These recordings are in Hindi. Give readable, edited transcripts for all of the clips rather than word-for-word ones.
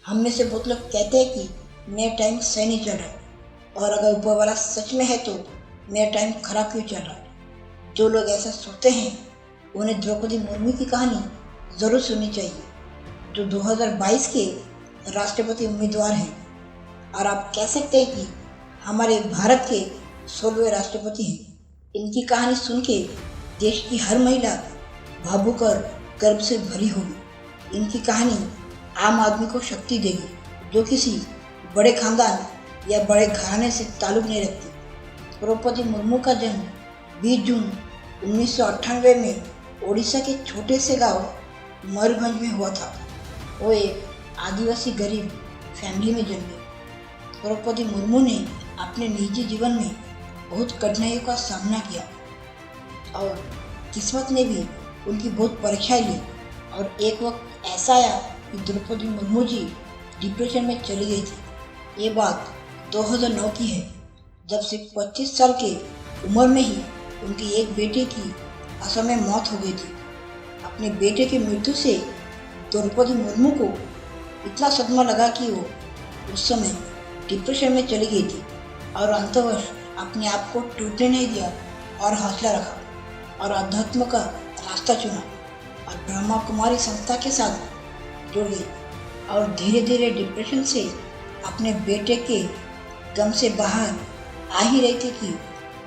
हम में से बहुत लोग कहते हैं कि मेरा टाइम सही नहीं चल रहा, और अगर ऊपर वाला सच में है तो मेरा टाइम खराब क्यों चल रहा है। जो लोग ऐसा सोचते हैं उन्हें द्रौपदी मुर्मू की कहानी ज़रूर सुननी चाहिए, जो 2022 के राष्ट्रपति उम्मीदवार हैं, और आप कह सकते हैं कि हमारे भारत के 16वें राष्ट्रपति हैं। इनकी कहानी सुन के देश की हर महिला भावुक और गर्व से भरी होगी। इनकी कहानी आम आदमी को शक्ति देगी, जो किसी बड़े खानदान या बड़े घराने से ताल्लुक नहीं रखती। द्रौपदी मुर्मू का जन्म 20 जून 1998 में ओडिशा के छोटे से गांव मयूरभंज में हुआ था। वो एक आदिवासी गरीब फैमिली में जन्मे। द्रौपदी मुर्मू ने अपने निजी जीवन में बहुत कठिनाइयों का सामना किया, और किस्मत ने भी उनकी बहुत परीक्षाएं ली। और एक वक्त ऐसा आया कि द्रौपदी मुर्मू जी डिप्रेशन में चली गई थी। ये बात 2009 की है, जब सिर्फ 25 साल के उम्र में ही उनकी एक बेटे की असमय मौत हो गई थी। अपने बेटे की मृत्यु से द्रौपदी मुर्मू को इतना सदमा लगा कि वो उस समय डिप्रेशन में चली गई थी, और अंतवश अपने आप को टूटने नहीं दिया और हौसला रखा और अध्यात्म का रास्ता चुना और ब्रह्मा कुमारी संस्था के साथ जुड़ गई, और धीरे धीरे डिप्रेशन से अपने बेटे के गम से बाहर आ ही रही थी कि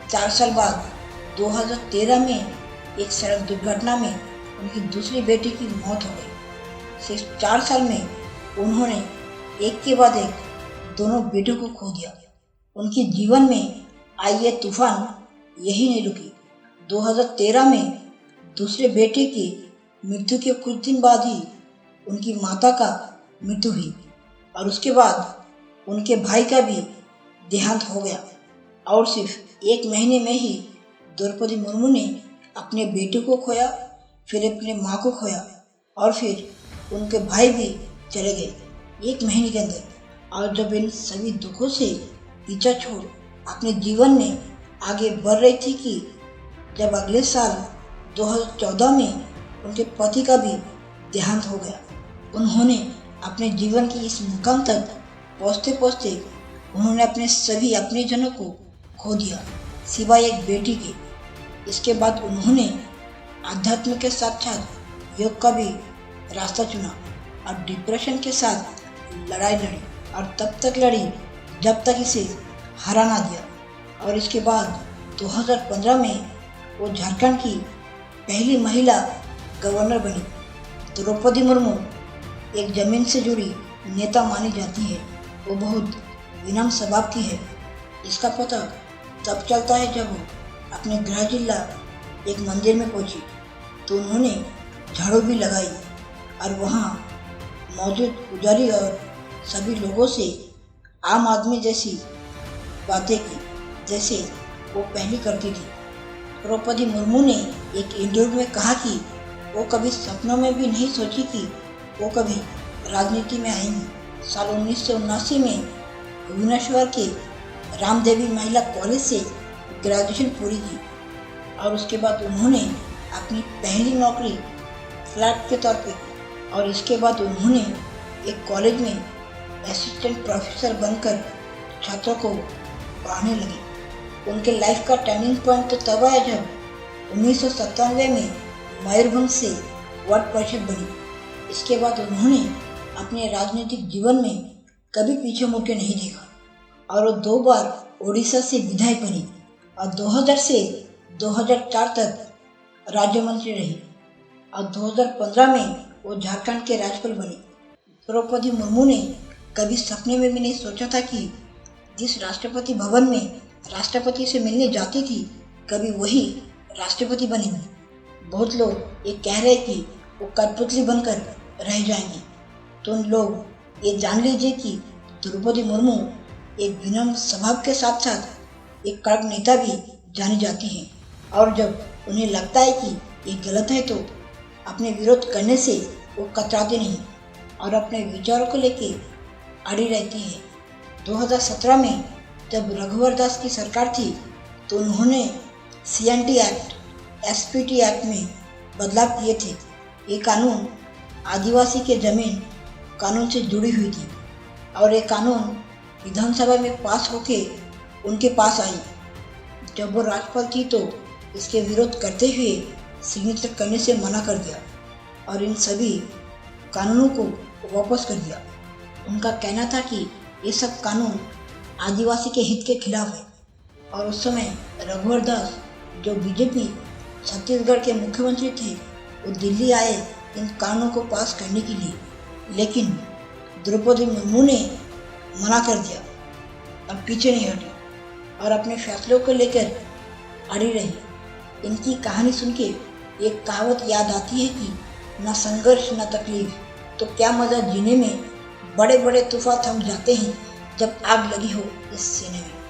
4 साल बाद 2013 में एक सड़क दुर्घटना में उनकी दूसरी बेटी की मौत हो गई। सिर्फ 4 साल में उन्होंने एक के बाद एक दोनों बेटों को खो दिया। उनके जीवन में आई ये तूफान यही नहीं रुकी। 2013 में दूसरे बेटे की मृत्यु के कुछ दिन बाद ही उनकी माता का मृत्यु हुई, और उसके बाद उनके भाई का भी देहांत हो गया। और सिर्फ 1 महीने में ही द्रौपदी मुर्मू ने अपने बेटे को खोया, फिर अपने माँ को खोया, और फिर उनके भाई भी चले गए 1 महीने के अंदर। और जब इन सभी दुखों से पीछा छोड़ अपने जीवन में आगे बढ़ रही थी कि जब अगले साल 2014 में उनके पति का भी देहांत हो गया। उन्होंने अपने जीवन की इस मुकाम तक पहुँचते पहुँचते उन्होंने अपने सभी अपने जनों को खो दिया, सिवाय एक बेटी के। इसके बाद उन्होंने आध्यात्म के साथ साथ योग का भी रास्ता चुना और डिप्रेशन के साथ लड़ाई लड़ी, और तब तक लड़ी जब तक इसे हरा ना दिया। और इसके बाद 2015 में वो झारखंड की पहली महिला गवर्नर बनी। द्रौपदी मुर्मू एक जमीन से जुड़ी नेता मानी जाती है। वो बहुत विनम्र स्वभाव की है। इसका पता तब चलता है जब वो अपने गृह जिला एक मंदिर में पहुंची, तो उन्होंने झाड़ू भी लगाई और वहाँ मौजूद पुजारी और सभी लोगों से आम आदमी जैसी बातें की, जैसे वो पहले करती थी। द्रौपदी मुर्मू ने एक इंटरव्यू में कहा कि वो कभी सपनों में भी नहीं सोची कि वो कभी राजनीति में आएंगी। साल 1979 में भुवनेश्वर के रामदेवी महिला कॉलेज से ग्रेजुएशन पूरी की, और उसके बाद उन्होंने अपनी पहली नौकरी क्लर्क के तौर पे की, और इसके बाद उन्होंने एक कॉलेज में असिस्टेंट प्रोफेसर बनकर छात्रों को पढ़ाने लगे। उनके लाइफ का टर्निंग पॉइंट तो तब आया जब 1997 में मयूरभंज से वार्ड परिषद बनी। इसके बाद उन्होंने अपने राजनीतिक जीवन में कभी पीछे मुड़ के नहीं देखा, और वो 2 बार ओडिशा से विधायक बनी, और 2000 से 2004 तक राज्य मंत्री रही, और 2015 में वो झारखंड के राज्यपाल बनी। द्रौपदी मुर्मू ने कभी सपने में भी नहीं सोचा था कि जिस राष्ट्रपति भवन में राष्ट्रपति से मिलने जाती थी, कभी वही राष्ट्रपति बनेंगी। बहुत लोग ये कह रहे कि वो कठपुतली बनकर रह जाएंगी, तो उन लोग ये जान लीजिए कि द्रौपदी मुर्मू एक विनम्र स्वभाव के साथ साथ एक कड़क नेता भी जानी जाती हैं, और जब उन्हें लगता है कि ये गलत है तो अपने विरोध करने से वो कतराती नहीं और अपने विचारों को लेके अड़ी रहती है। 2017 में जब रघुवर दास की सरकार थी, तो उन्होंने CNT एक्ट, SPT एक्ट में बदलाव किए थे। ये कानून आदिवासी के जमीन कानून से जुड़ी हुई थी और ये कानून विधानसभा में पास होके उनके पास आई। जब वो राज्यपाल थी तो इसके विरोध करते हुए सिग्नेचर करने से मना कर दिया और इन सभी कानूनों को वापस कर दिया। उनका कहना था कि ये सब कानून आदिवासी के हित के खिलाफ है और उस समय रघुवर दास जो बीजेपी छत्तीसगढ़ के मुख्यमंत्री थे वो दिल्ली आए इन कानूनों को पास करने के लिए, लेकिन द्रौपदी मुर्मू ने मना कर दिया और पीछे नहीं हटी और अपने फैसलों को लेकर अड़ी रही। इनकी कहानी सुन के एक कहावत याद आती है कि न संघर्ष न तकलीफ तो क्या मज़ा जीने में, बड़े बड़े तूफान थम जाते हैं जब आग लगी हो इस सीने में।